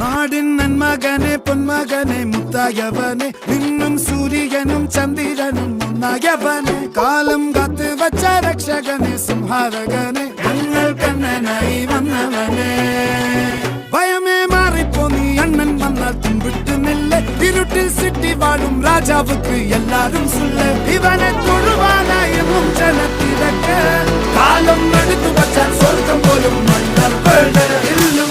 നാടിൻ നന്മകനെ പൊന്മകനെ മുത്തായവനെ നിന്നും സൂര്യനും ചന്ദ്രനും ഒന്നായവനെ കാലം കാത്ത് വച്ച രക്ഷകനെ സംഹാരകനെ ഞങ്ങൾ കണ്ണനായി വന്നവനെ ഭയമേ മാറിപ്പോ നീ അണ്ണൻ വന്നാൽ തുമ്പിട്ട് നില്ല ഇരുട്ടിൽ സിറ്റി വാഴും രാജാവുക്ക് എല്ലാരും സുല്ല ഇവനെ തൊഴുവാനായും ജനത്തിരക്ക് കാലം എടുത്തു വച്ചാൽ സ്വർഗം പോലും മണ്ണർ ഇല്ലും